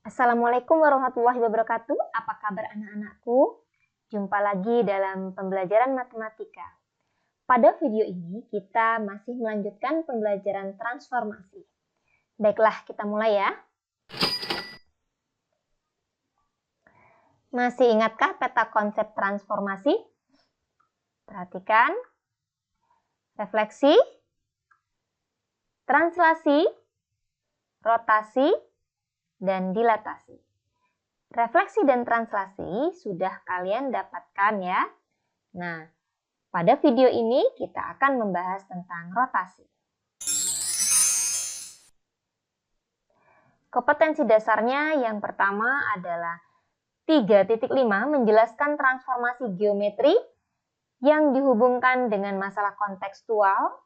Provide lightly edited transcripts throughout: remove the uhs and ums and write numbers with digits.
Assalamualaikum warahmatullahi wabarakatuh. Apa kabar anak-anakku? Jumpa lagi dalam pembelajaran matematika. Pada video ini kita masih melanjutkan pembelajaran transformasi. Baiklah, kita mulai ya. Masih ingatkah peta konsep transformasi? Perhatikan. Refleksi, translasi, rotasi, dan dilatasi. Refleksi dan translasi sudah kalian dapatkan ya. Nah, pada video ini kita akan membahas tentang rotasi. Kompetensi dasarnya yang pertama adalah 3.5 menjelaskan transformasi geometri yang dihubungkan dengan masalah kontekstual.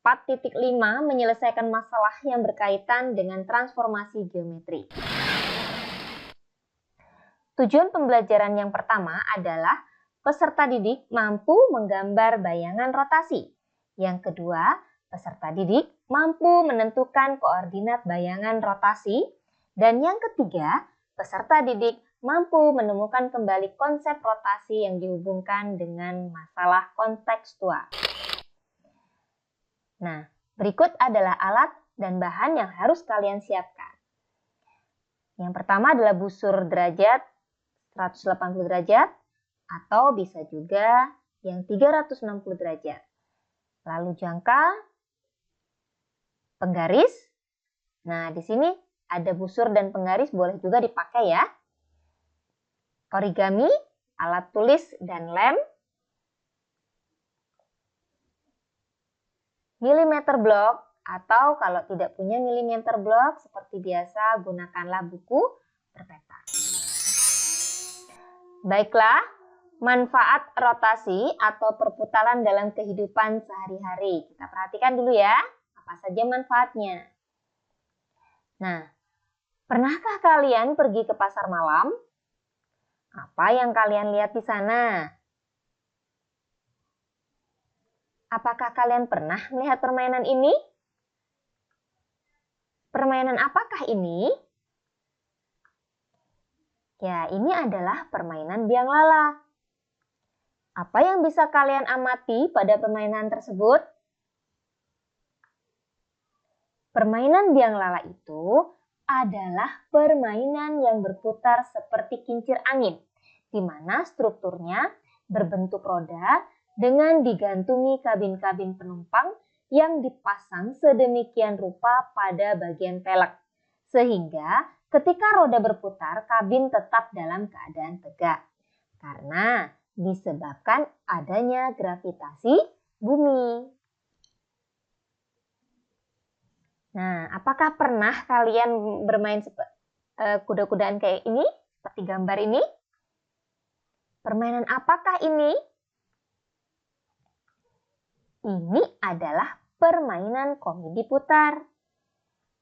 4.5 menyelesaikan masalah yang berkaitan dengan transformasi geometri. Tujuan pembelajaran yang pertama adalah peserta didik mampu menggambar bayangan rotasi. Yang kedua, peserta didik mampu menentukan koordinat bayangan rotasi. Dan yang ketiga, peserta didik mampu menemukan kembali konsep rotasi yang dihubungkan dengan masalah kontekstual. Nah, berikut adalah alat dan bahan yang harus kalian siapkan. Yang pertama adalah busur derajat 180 derajat atau bisa juga yang 360 derajat. Lalu jangka, penggaris. Nah, di sini ada busur dan penggaris boleh juga dipakai ya. Origami, alat tulis dan lem. Milimeter block atau kalau tidak punya milimeter block seperti biasa gunakanlah buku berpeta. Baiklah, manfaat rotasi atau perputaran dalam kehidupan sehari-hari. Kita perhatikan dulu ya, apa saja manfaatnya. Nah, pernahkah kalian pergi ke pasar malam? Apa yang kalian lihat di sana? Apakah kalian pernah melihat permainan ini? Permainan apakah ini? Ya, ini adalah permainan biang lala. Apa yang bisa kalian amati pada permainan tersebut? Permainan biang lala itu adalah permainan yang berputar seperti kincir angin, di mana strukturnya berbentuk roda dengan digantungi kabin-kabin penumpang yang dipasang sedemikian rupa pada bagian pelek. Sehingga ketika roda berputar, kabin tetap dalam keadaan tegak. Karena disebabkan adanya gravitasi bumi. Nah, apakah pernah kalian bermain kuda-kudaan kayak ini, seperti gambar ini? Permainan apakah ini? Ini adalah permainan komedi putar.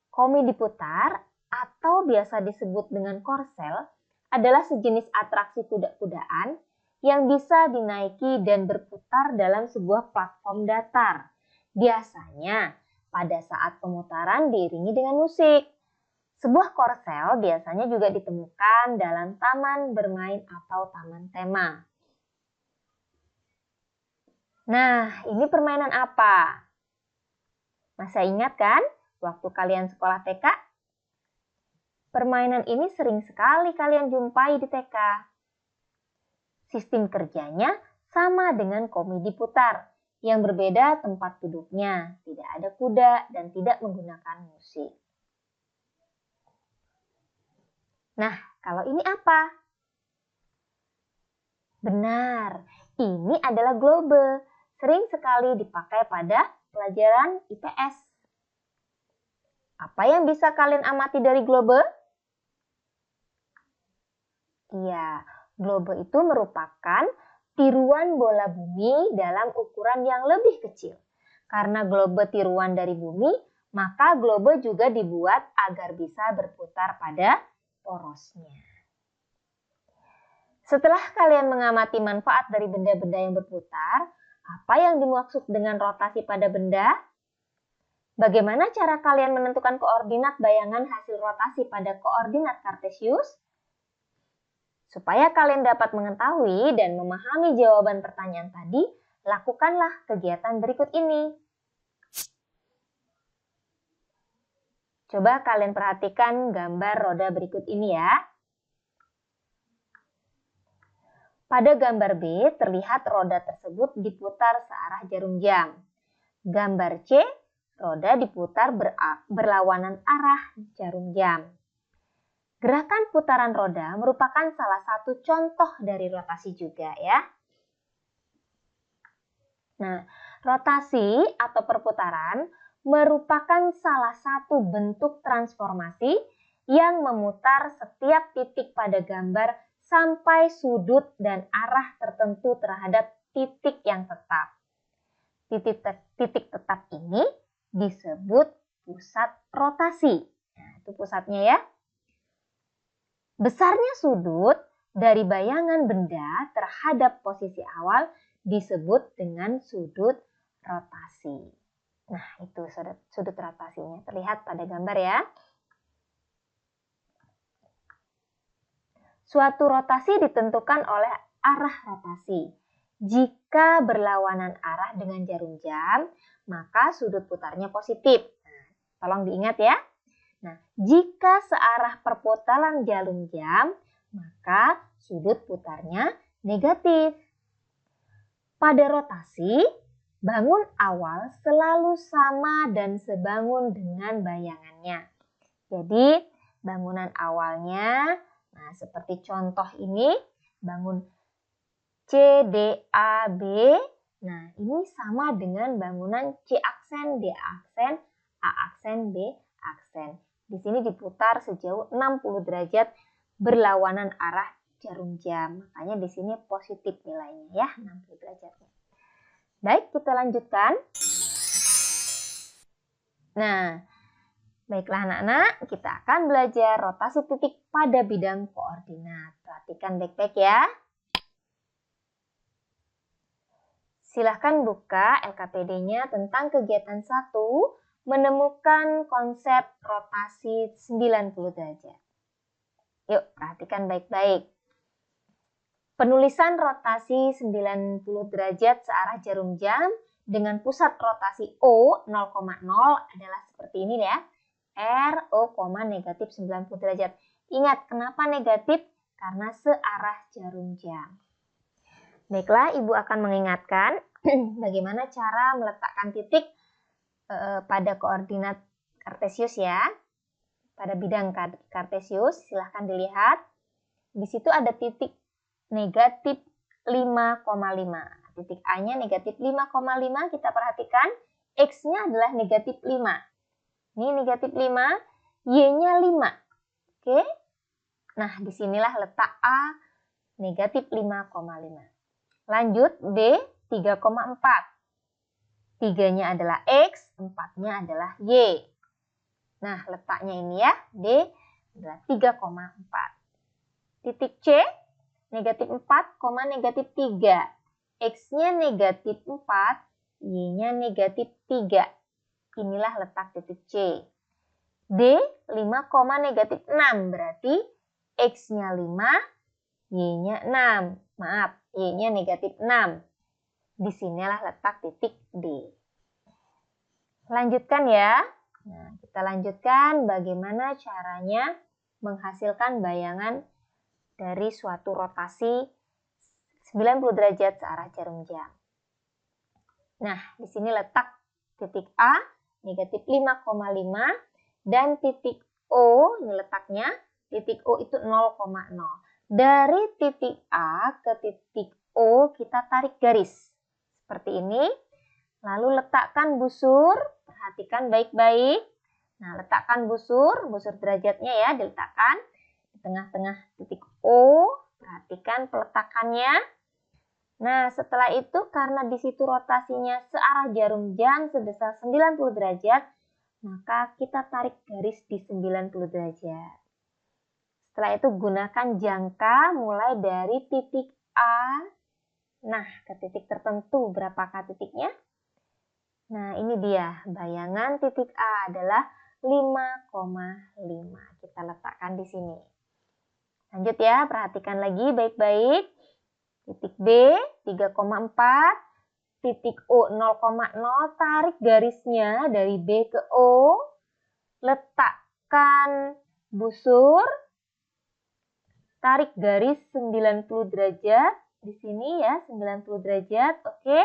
Komedi putar atau biasa disebut dengan korsel adalah sejenis atraksi kuda-kudaan yang bisa dinaiki dan berputar dalam sebuah platform datar. Biasanya pada saat pemutaran diiringi dengan musik. Sebuah korsel biasanya juga ditemukan dalam taman bermain atau taman tema. Nah, ini permainan apa? Masih ingat kan waktu kalian sekolah TK? Permainan ini sering sekali kalian jumpai di TK. Sistem kerjanya sama dengan komedi putar. Yang berbeda tempat duduknya, tidak ada kuda dan tidak menggunakan musik. Nah, kalau ini apa? Benar, ini adalah globe. Sering sekali dipakai pada pelajaran IPS. Apa yang bisa kalian amati dari globe? Iya, globe itu merupakan tiruan bola bumi dalam ukuran yang lebih kecil. Karena globe tiruan dari bumi, maka globe juga dibuat agar bisa berputar pada porosnya. Setelah kalian mengamati manfaat dari benda-benda yang berputar, apa yang dimaksud dengan rotasi pada benda? Bagaimana cara kalian menentukan koordinat bayangan hasil rotasi pada koordinat kartesius? Supaya kalian dapat mengetahui dan memahami jawaban pertanyaan tadi, lakukanlah kegiatan berikut ini. Coba kalian perhatikan gambar roda berikut ini ya. Pada gambar B, terlihat roda tersebut diputar searah jarum jam. Gambar C, roda diputar berlawanan arah jarum jam. Gerakan putaran roda merupakan salah satu contoh dari rotasi juga ya. Nah, rotasi atau perputaran merupakan salah satu bentuk transformasi yang memutar setiap titik pada gambar sampai sudut dan arah tertentu terhadap titik yang tetap. Titik tetap ini disebut pusat rotasi. Nah, itu pusatnya ya. Besarnya sudut dari bayangan benda terhadap posisi awal disebut dengan sudut rotasi. Nah, itu sudut rotasinya. Terlihat pada gambar ya. Suatu rotasi ditentukan oleh arah rotasi. Jika berlawanan arah dengan jarum jam, maka sudut putarnya positif. Nah, tolong diingat ya. Nah, jika searah perputaran jarum jam, maka sudut putarnya negatif. Pada rotasi, bangun awal selalu sama dan sebangun dengan bayangannya. Jadi, bangunan awalnya, nah seperti contoh ini, bangun C, D, A, B. Nah, ini sama dengan bangunan C aksen, D aksen, A aksen, B aksen. Di sini diputar sejauh 60 derajat berlawanan arah jarum jam. Makanya di sini positif nilainya ya, 60 derajatnya. Baik, kita lanjutkan. Nah, baiklah anak-anak, kita akan belajar rotasi titik pada bidang koordinat. Perhatikan baik-baik ya. Silahkan buka LKPD-nya tentang kegiatan 1, menemukan konsep rotasi 90 derajat. Yuk, perhatikan baik-baik. Penulisan rotasi 90 derajat searah jarum jam dengan pusat rotasi O 0,0 adalah seperti ini ya. R, O, negatif 90 derajat. Ingat, kenapa negatif? Karena searah jarum jam. Baiklah, Ibu akan mengingatkan bagaimana cara meletakkan titik pada koordinat kartesius ya. Pada bidang kartesius, silahkan dilihat. Di situ ada titik negatif 5,5. Titik A-nya negatif 5,5, kita perhatikan. X-nya adalah negatif 5. Ini negatif 5, Y-nya 5. Oke. Nah, disinilah letak A negatif 5,5. Lanjut, D 3,4. 3-nya adalah X, 4-nya adalah Y. Nah, letaknya ini ya, D adalah 3,4. Titik C, negatif 4, negatif 3. X-nya negatif 4, Y-nya negatif 3. Inilah letak titik C. D, 5, negatif 6. Berarti X-nya 5, Y-nya 6. Maaf, Y-nya negatif 6. Disinilah letak titik D. Lanjutkan ya. Nah, kita lanjutkan bagaimana caranya menghasilkan bayangan dari suatu rotasi 90 derajat searah jarum jam. Nah, di sini letak titik A negatif 5,5 dan titik O, ini letaknya, titik O itu 0,0. Dari titik A ke titik O kita tarik garis. Seperti ini. Lalu letakkan busur, perhatikan baik-baik. Nah, letakkan busur derajatnya ya, diletakkan di tengah-tengah titik O. Perhatikan peletakannya. Nah, setelah itu karena di situ rotasinya searah jarum jam sebesar 90 derajat, maka kita tarik garis di 90 derajat. Setelah itu gunakan jangka mulai dari titik A. Nah, ke titik tertentu berapakah titiknya? Nah, ini dia. Bayangan titik A adalah 5,5. Kita letakkan di sini. Lanjut ya, perhatikan lagi baik-baik. Titik B 3,4. Titik O 0,0. Tarik garisnya dari B ke O. Letakkan busur. Tarik garis 90 derajat. Di sini ya, 90 derajat. Oke.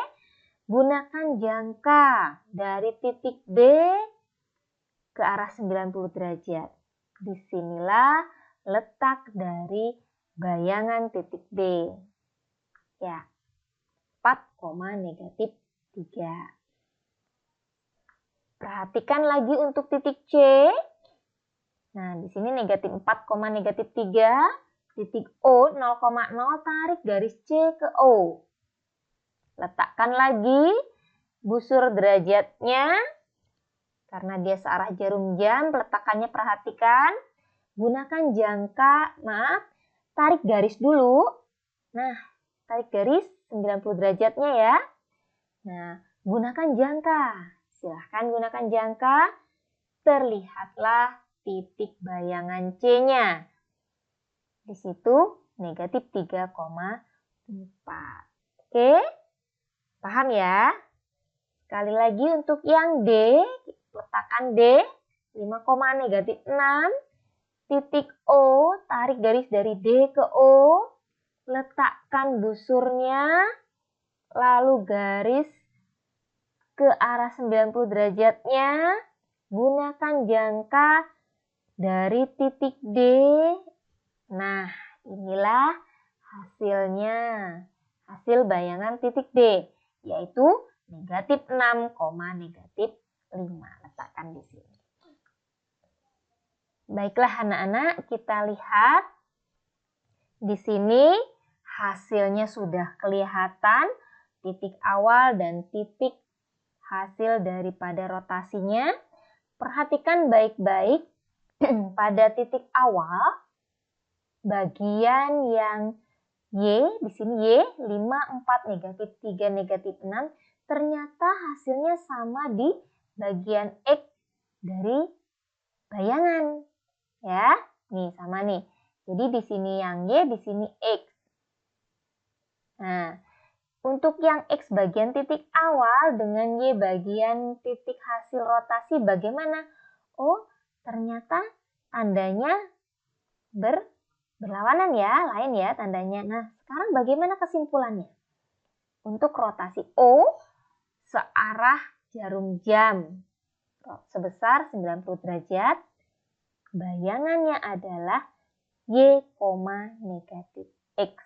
Gunakan jangka dari titik B ke arah 90 derajat. Disinilah letak dari bayangan titik B. Ya, 4,-3. Perhatikan lagi untuk titik C. Nah, di sini negatif 4,-3. Titik O 0,0, tarik garis C ke O. Letakkan lagi busur derajatnya. Karena dia searah jarum jam, peletakannya perhatikan. Gunakan jangka, tarik garis dulu. Nah, tarik garis 90 derajatnya ya. Nah, gunakan jangka. Silahkan gunakan jangka. Terlihatlah titik bayangan C-nya. Di situ negatif 3,4. Oke, paham ya? Sekali lagi untuk yang D, letakkan D 5,-6. Titik O, tarik garis dari D ke O. Letakkan busurnya, lalu garis ke arah 90 derajatnya. Gunakan jangka dari titik D. Nah, inilah hasilnya. Hasil bayangan titik D, yaitu negatif 6, negatif 5. Letakkan di sini. Baiklah anak-anak, kita lihat. Di sini hasilnya sudah kelihatan. Titik awal dan titik hasil daripada rotasinya. Perhatikan baik-baik pada titik awal. Bagian yang Y, di sini Y, 5, 4, negatif 3, negatif 6. Ternyata hasilnya sama di bagian X dari bayangan. Ya, nih sama nih. Jadi di sini yang Y, di sini X. Nah, untuk yang X bagian titik awal dengan Y bagian titik hasil rotasi bagaimana? Oh, ternyata tandanya berlawanan ya, lain ya tandanya. Nah, sekarang bagaimana kesimpulannya? Untuk rotasi O searah jarum jam sebesar 90 derajat, bayangannya adalah Y, negatif X.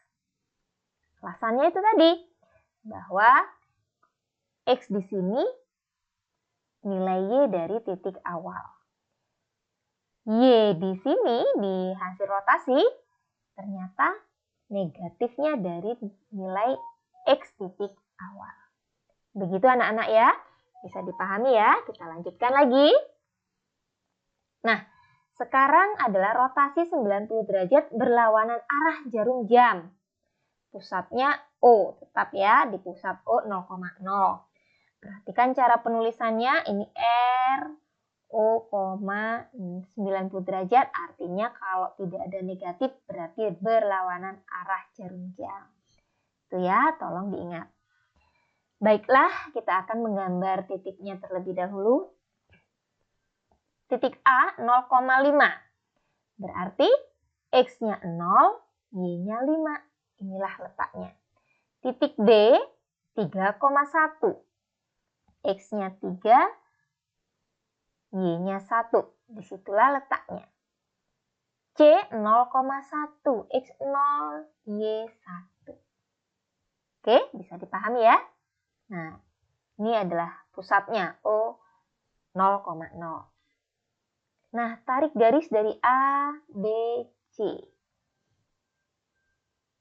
Alasannya itu tadi, bahwa X di sini nilai Y dari titik awal. Y di sini di hasil rotasi ternyata negatifnya dari nilai X titik awal. Begitu anak-anak ya, bisa dipahami ya. Kita lanjutkan lagi. Nah, sekarang adalah rotasi 90 derajat berlawanan arah jarum jam. Pusatnya O, tetap ya di pusat O 0,0. Perhatikan cara penulisannya, ini R, O, 90 derajat, artinya kalau tidak ada negatif berarti berlawanan arah jarum jam. Itu ya, tolong diingat. Baiklah, kita akan menggambar titiknya terlebih dahulu. Titik A 0,5. Berarti X-nya 0, Y-nya 5. Inilah letaknya. Titik B 3,1. X-nya 3, Y-nya 1. Disitulah letaknya. C 0,1. X 0, Y 1. Oke, bisa dipahami ya? Nah, ini adalah pusatnya O 0,0. Nah, tarik garis dari A, B, C.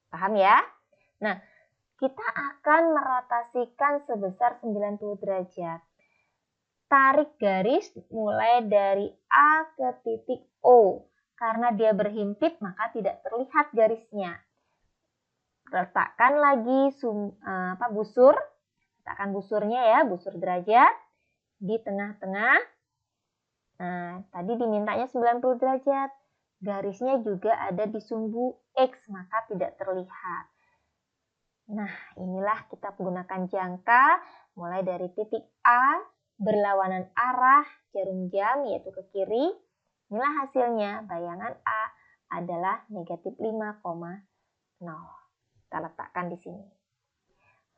Paham ya? Nah, kita akan merotasikan sebesar 90 derajat. Tarik garis mulai dari A ke titik O. Karena dia berhimpit, maka tidak terlihat garisnya. Letakkan lagi busur. Letakkan busurnya ya, busur derajat di tengah-tengah. Nah, tadi dimintanya 90 derajat. Garisnya juga ada di sumbu X, maka tidak terlihat. Nah, inilah kita gunakan jangka mulai dari titik A berlawanan arah jarum jam yaitu ke kiri. Inilah hasilnya, bayangan A adalah negatif 5,0. Kita letakkan di sini.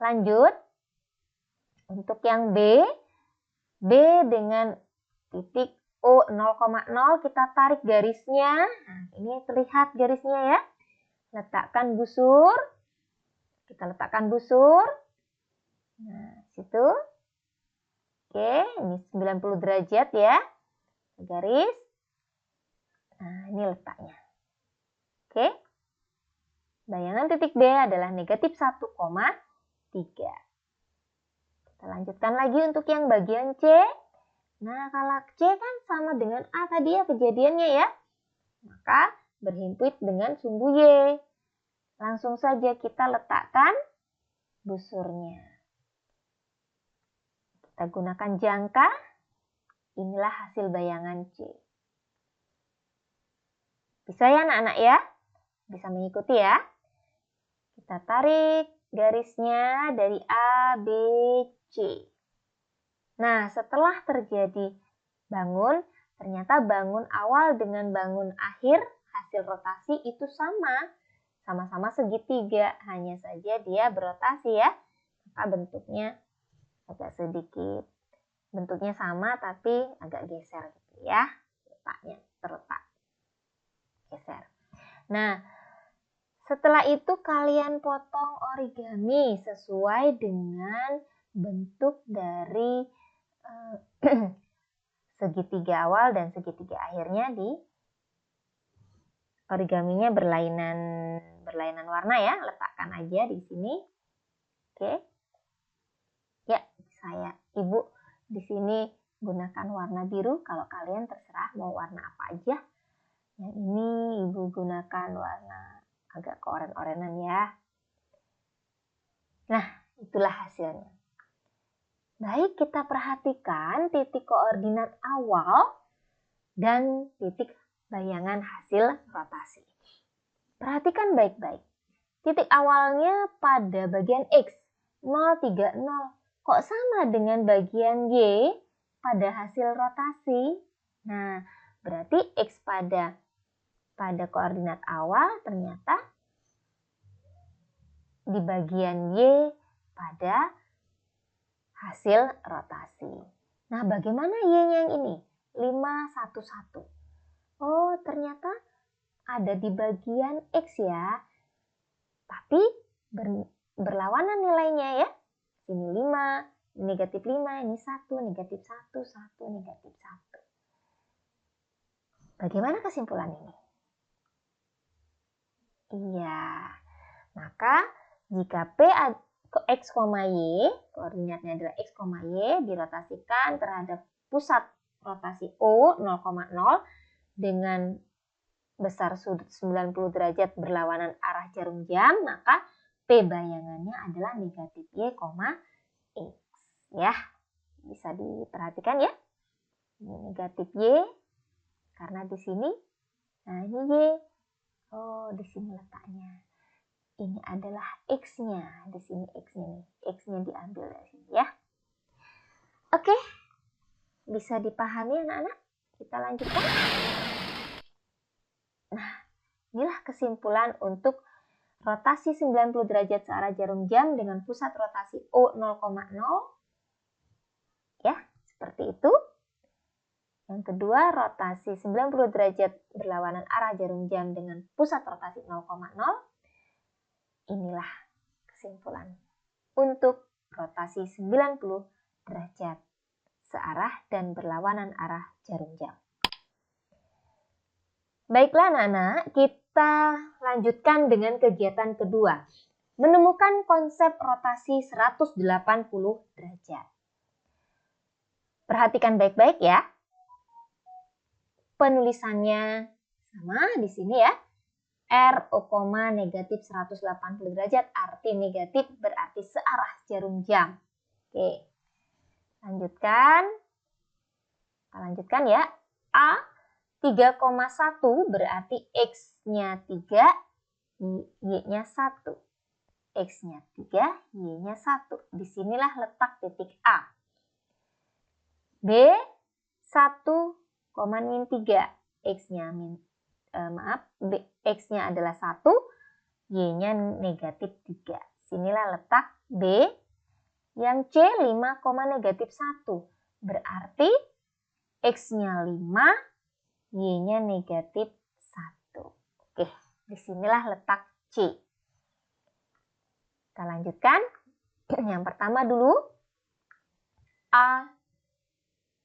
Lanjut, untuk yang B dengan titik O 0,0 kita tarik garisnya. Nah, ini terlihat garisnya ya. Letakkan busur. Kita letakkan busur. Nah, situ. Oke, ini 90 derajat ya. Garis. Nah, ini letaknya. Oke. Bayangan titik B adalah negatif 1,3. Kita lanjutkan lagi untuk yang bagian C. Nah, kalau C kan sama dengan A tadi ya kejadiannya ya. Maka berhimpit dengan sumbu Y. Langsung saja kita letakkan busurnya. Kita gunakan jangka. Inilah hasil bayangan C. Bisa ya anak-anak ya? Bisa mengikuti ya? Kita tarik garisnya dari A, B, C. Nah, setelah terjadi bangun, ternyata bangun awal dengan bangun akhir hasil rotasi itu sama-sama segitiga, hanya saja dia berotasi ya. Maka bentuknya agak sedikit, bentuknya sama tapi agak geser gitu ya, letaknya terletak geser. Nah, setelah itu kalian potong origami sesuai dengan bentuk dari segitiga awal dan segitiga akhirnya di origaminya berlainan warna ya, letakkan aja di sini. Oke. Ya, Ibu di sini gunakan warna biru, kalau kalian terserah mau warna apa aja. Yang ini Ibu gunakan warna agak keoren-orenan ya. Nah, itulah hasilnya. Baik, kita perhatikan titik koordinat awal dan titik bayangan hasil rotasi. Perhatikan baik-baik. Titik awalnya pada bagian X, 0,30. Kok sama dengan bagian Y pada hasil rotasi? Nah, berarti X pada koordinat awal ternyata di bagian Y pada hasil rotasi. Nah, bagaimana Y-nya yang ini? 5,11. Oh, ternyata ada di bagian X ya. Tapi berlawanan nilainya ya. Sini 5, negatif 5, ini 1, negatif 1, 1, negatif 1. Bagaimana kesimpulan ini? Iya, maka jika P X, Y, koordinatnya adalah X, Y, dirotasikan terhadap pusat rotasi O 0,0 dengan besar sudut 90 derajat berlawanan arah jarum jam, maka P bayangannya adalah negatif Y, X. Ya, bisa diperhatikan ya. Ini negatif Y, karena di sini, nah ini Y. Oh, di sini letaknya. Ini adalah X-nya. Di sini X-nya nih. X-nya diambil dari sini ya. Oke. Bisa dipahami anak-anak? Kita lanjutkan. Nah, inilah kesimpulan untuk rotasi 90 derajat searah jarum jam dengan pusat rotasi O 0,0. Ya, seperti itu. Yang kedua, rotasi 90 derajat berlawanan arah jarum jam dengan pusat rotasi 0,0. Inilah kesimpulan untuk rotasi 90 derajat searah dan berlawanan arah jarum jam. Baiklah anak-anak, kita lanjutkan dengan kegiatan kedua. Menemukan konsep rotasi 180 derajat. Perhatikan baik-baik ya. Penulisannya sama di sini ya. RO, negatif 180 derajat, arti negatif berarti searah jarum jam. Oke, lanjutkan. Kita lanjutkan ya. A 3,1 berarti X-nya 3, Y-nya 1. X-nya 3, Y-nya 1. Disinilah letak titik A. B 1,-3. X-nya X-nya adalah 1, Y-nya negatif 3. Sinilah letak B. Yang C 5,-1. Berarti X-nya 5, Y-nya negatif 1. Oke, disinilah letak C. Kita lanjutkan. Yang pertama dulu. A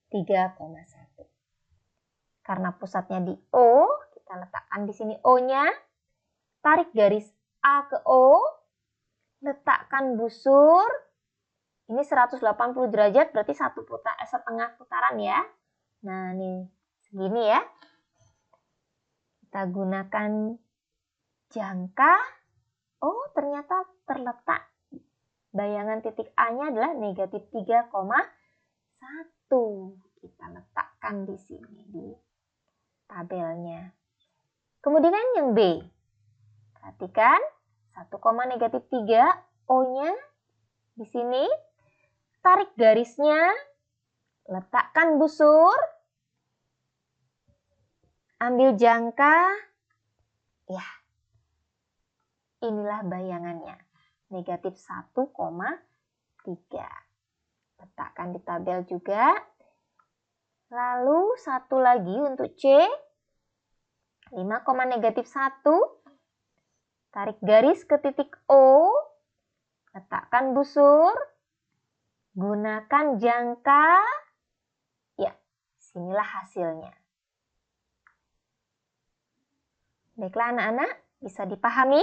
3,1. Karena pusatnya di O, kita letakkan di sini O-nya. Tarik garis A ke O. Letakkan busur. Ini 180 derajat, berarti setengah putaran ya. Nah, ini segini ya. Kita gunakan jangka. Oh, ternyata terletak bayangan titik A-nya adalah negatif 3,1. Kita letakkan di sini di tabelnya. Kemudian yang B. Perhatikan 1,-3, O-nya di sini. Tarik garisnya, letakkan busur, ambil jangka. Ya, inilah bayangannya. Negatif 1,3. Letakkan di tabel juga. Lalu satu lagi untuk C. 5,-1. Tarik garis ke titik O. Letakkan busur. Gunakan jangka. Ya, sinilah hasilnya. Baiklah anak-anak, bisa dipahami?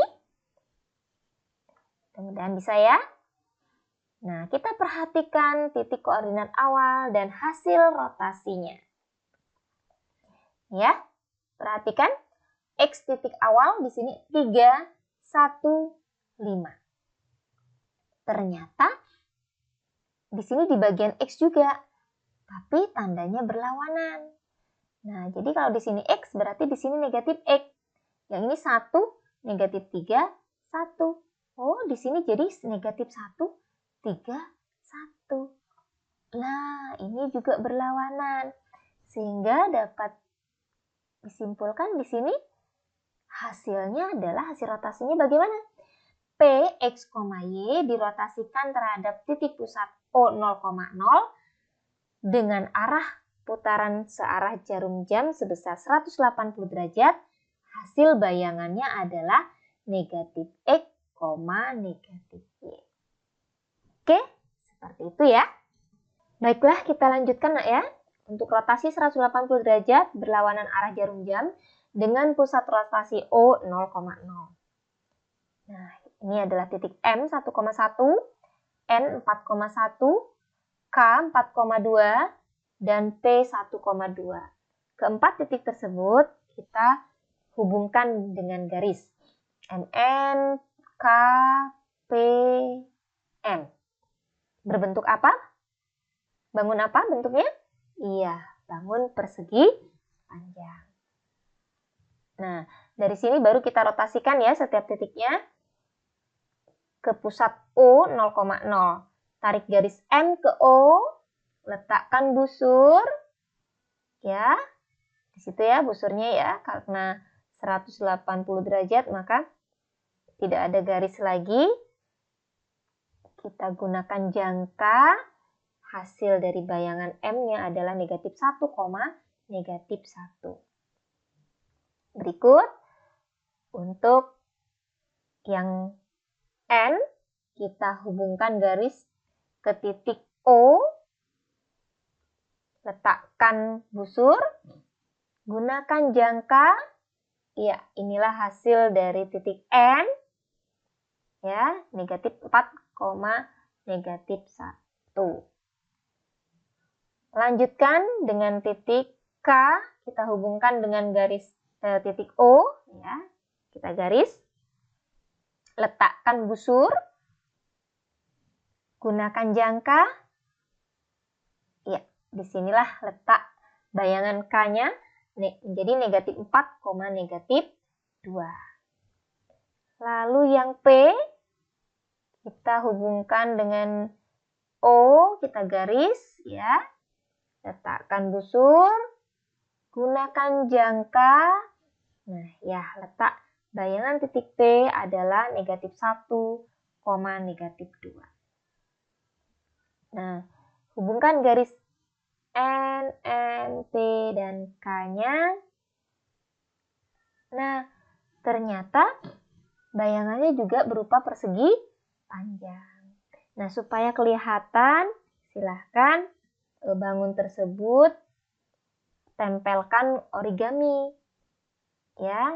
Mudah-mudahan bisa ya. Nah, kita perhatikan titik koordinat awal dan hasil rotasinya. Ya, perhatikan X titik awal di sini 3, 1, 5. Ternyata di sini di bagian X juga, tapi tandanya berlawanan. Nah, jadi kalau di sini X berarti di sini negatif X. Yang ini 1, negatif 3, 1. Oh, di sini jadi negatif 1, 3, 1. Nah, ini juga berlawanan. Sehingga dapat disimpulkan di sini hasilnya adalah hasil rotasinya bagaimana? P, X, Y dirotasikan terhadap titik pusat O 0,0 dengan arah putaran searah jarum jam sebesar 180 derajat. Hasil bayangannya adalah negatif X, negatif Y. Oke, seperti itu ya. Baiklah, kita lanjutkan nak ya. Untuk rotasi 180 derajat berlawanan arah jarum jam dengan pusat rotasi O 0,0. Nah, ini adalah titik M 1,1, N 4,1, K 4,2, dan P 1,2. Keempat titik tersebut kita hubungkan dengan garis MN, K, P, M. Berbentuk apa? Bangun apa bentuknya? Iya, bangun persegi panjang. Nah, dari sini baru kita rotasikan ya setiap titiknya ke pusat O 0,0. Tarik garis M ke O, letakkan busur. Ya, di situ ya busurnya ya, karena 180 derajat maka tidak ada garis lagi. Kita gunakan jangka. Hasil dari bayangan M-nya adalah negatif 1, negatif 1. Berikut, untuk yang N, kita hubungkan garis ke titik O, letakkan busur, gunakan jangka. Ya, inilah hasil dari titik N. Ya, negatif 4, negatif 1. Lanjutkan dengan titik K, kita hubungkan dengan garis titik O, ya. Kita garis, letakkan busur, Gunakan jangka. Ya, disinilah letak bayangan K-nya menjadi negatif 4, negatif 2. Lalu yang P, kita hubungkan dengan O, kita garis ya. Letakkan busur, gunakan jangka. Nah, ya letak bayangan titik P adalah negatif 1, negatif 2. Nah, hubungkan garis N, P, dan K-nya. Nah, ternyata bayangannya juga berupa persegi panjang. Nah, supaya kelihatan, silahkan bangun tersebut tempelkan origami. Ya,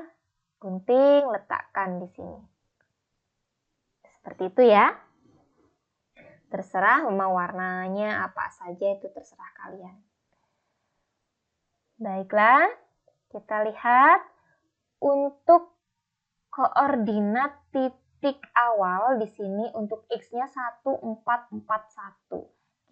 gunting, letakkan di sini. Seperti itu ya. Terserah mau warnanya apa saja, itu terserah kalian. Baiklah, kita lihat untuk koordinat titik awal di sini untuk X-nya 1, 4, 4, 1.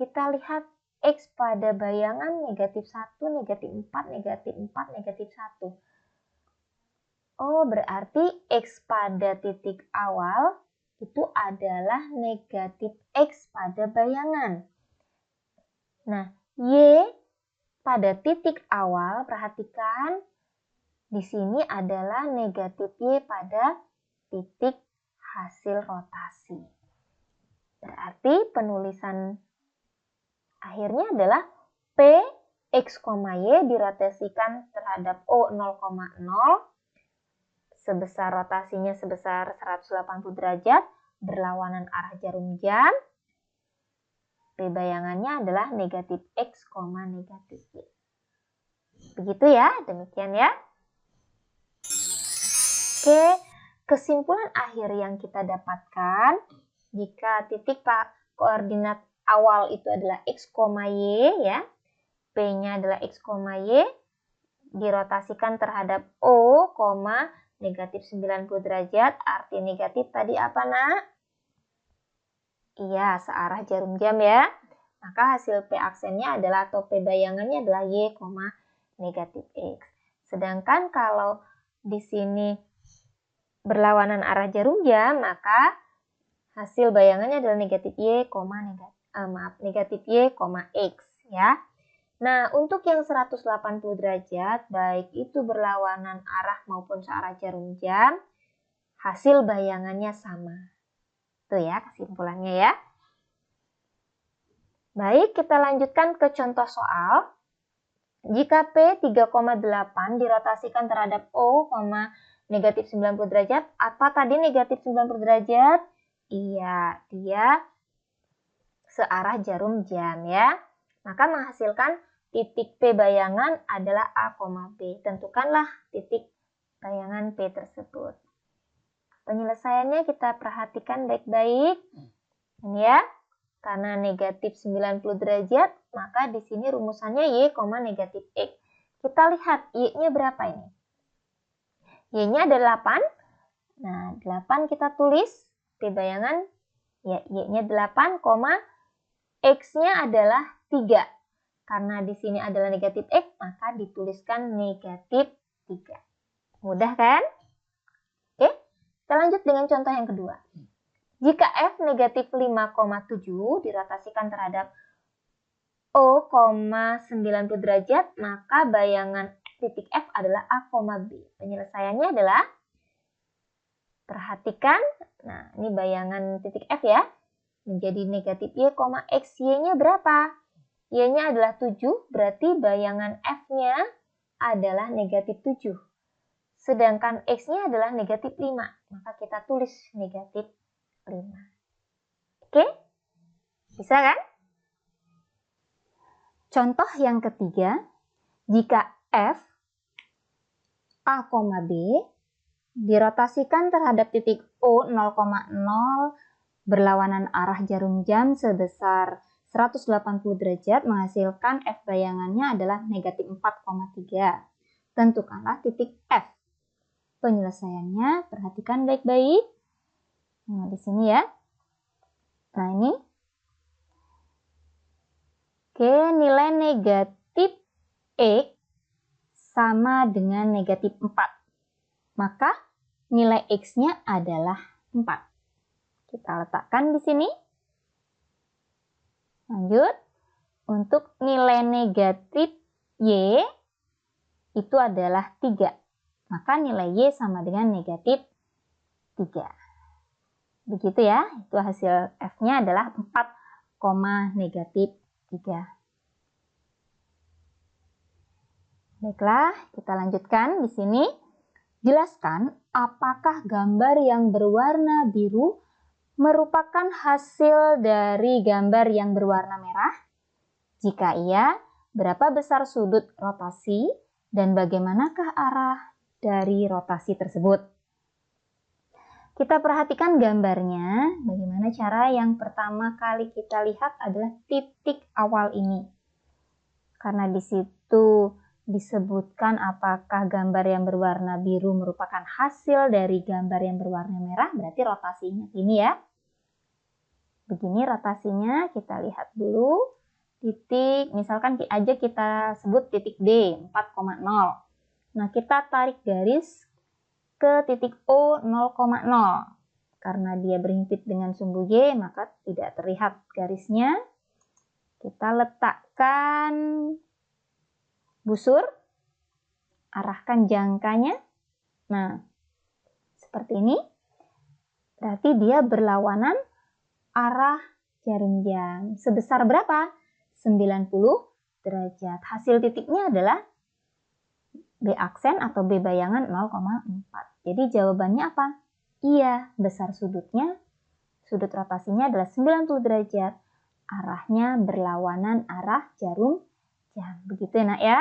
Kita lihat X pada bayangan negatif 1, negatif 4, negatif 4, negatif 1. Oh, berarti X pada titik awal itu adalah negatif X pada bayangan. Nah, Y pada titik awal, perhatikan di sini adalah negatif Y pada titik hasil rotasi. Berarti penulisan akhirnya adalah P X, Y dirotasikan terhadap O 0,0 sebesar rotasinya sebesar 180 derajat berlawanan arah jarum jam. P bayangannya adalah negatif X, negatif Y. Begitu ya, demikian ya. Oke, kesimpulan akhir yang kita dapatkan, jika titik koordinat awal itu adalah X, Y ya, P-nya adalah X, Y, dirotasikan terhadap O, negatif 90 derajat, arti negatif tadi apa nak? Iya, searah jarum jam ya. Maka hasil P aksennya adalah atau P bayangannya adalah Y, negatif X. Sedangkan kalau di sini berlawanan arah jarum jam, maka hasil bayangannya adalah negatif Y, negatif Y, X ya. Nah, untuk yang 180 derajat, baik itu berlawanan arah maupun searah jarum jam, hasil bayangannya sama. Itu ya kesimpulannya ya. Baik, kita lanjutkan ke contoh soal. Jika P 3,8 dirotasikan terhadap O, negatif 90 derajat, apa tadi negatif 90 derajat? Iya, dia searah jarum jam ya. Maka menghasilkan titik P bayangan adalah A, B. Tentukanlah titik bayangan P tersebut. Penyelesaiannya kita perhatikan baik-baik. Ini ya, karena negatif 90 derajat, maka di sini rumusannya Y, negatif X. Kita lihat Y-nya berapa ini? Y-nya ada 8. Nah, 8 kita tulis P bayangan, ya Y-nya 8, X-nya adalah 3. Karena di sini adalah negatif X, maka dituliskan negatif 3. Mudah kan? Oke, kita lanjut dengan contoh yang kedua. Jika F negatif 5,7 dirotasikan terhadap O, 90 derajat, maka bayangan titik F adalah A, B. Penyelesaiannya adalah, perhatikan, nah ini bayangan titik F ya, menjadi negatif Y, X. Y-nya berapa? Y-nya adalah 7, berarti bayangan F-nya adalah negatif 7. Sedangkan X-nya adalah negatif 5, maka kita tulis negatif 5. Oke? Bisa kan? Contoh yang ketiga, jika F A, B dirotasikan terhadap titik O 0,0 berlawanan arah jarum jam sebesar 180 derajat, menghasilkan F bayangannya adalah negatif 4,3. Tentukanlah titik F. Penyelesaiannya perhatikan baik-baik. Nah, di sini ya. Nah, ini Oke, nilai negatif X sama dengan negatif 4. Maka nilai X-nya adalah 4. Kita letakkan di sini. Lanjut. Untuk nilai negatif Y itu adalah 3. Maka nilai Y sama dengan negatif 3. Begitu ya, itu hasil F-nya adalah 4, negatif 3. Baiklah, kita lanjutkan di sini. Jelaskan apakah gambar yang berwarna biru merupakan hasil dari gambar yang berwarna merah? Jika iya, berapa besar sudut rotasi dan bagaimanakah arah dari rotasi tersebut? Kita perhatikan gambarnya. Bagaimana cara yang pertama kali kita lihat adalah titik awal ini. Karena di situ disebutkan apakah gambar yang berwarna biru merupakan hasil dari gambar yang berwarna merah, berarti rotasinya ini ya. Begini rotasinya, kita lihat dulu. Titik, misalkan aja kita sebut titik D, 4,0. Nah, kita tarik garis ke titik O 0,0. Karena dia berhimpit dengan sumbu Y, maka tidak terlihat garisnya. Kita letakkan busur, arahkan jangkanya. Nah, seperti ini. Berarti dia berlawanan arah jarum jam. Sebesar berapa? 90 derajat. Hasil titiknya adalah B aksen atau B bayangan 0,4. Jadi jawabannya apa? Iya, besar sudutnya, sudut rotasinya adalah 90 derajat. Arahnya berlawanan arah jarum jam. Begitu ya nak ya?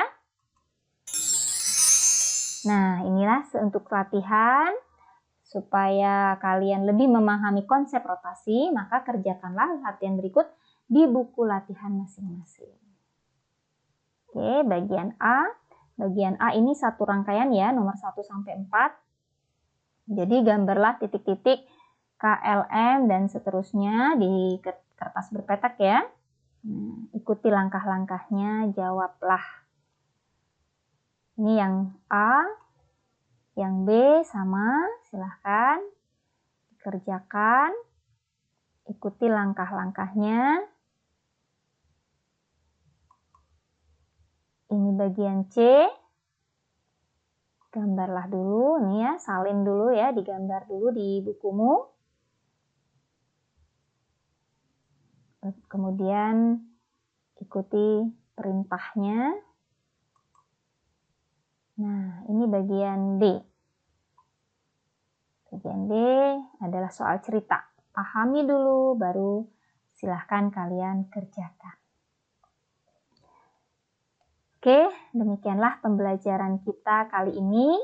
Nah, inilah untuk latihan. Supaya kalian lebih memahami konsep rotasi, maka kerjakanlah latihan berikut di buku latihan masing-masing. Oke, bagian A. Bagian A ini satu rangkaian ya, nomor 1 sampai 4. Jadi gambarlah titik-titik KLM dan seterusnya di kertas berpetak ya. Nah, ikuti langkah-langkahnya, jawablah. Ini yang A, yang B sama, silahkan dikerjakan. Ikuti langkah-langkahnya. Ini bagian C. Gambarlah dulu, nih ya, salin dulu ya, digambar dulu di bukumu. Kemudian ikuti perintahnya. Nah, ini bagian D. Bagian D adalah soal cerita. Pahami dulu, baru silahkan kalian kerjakan. Oke, demikianlah pembelajaran kita kali ini.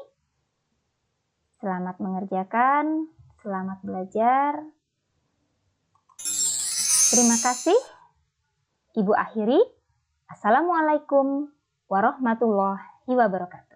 Selamat mengerjakan, selamat belajar. Terima kasih. Ibu akhiri. Assalamualaikum warahmatullahi wabarakatuh.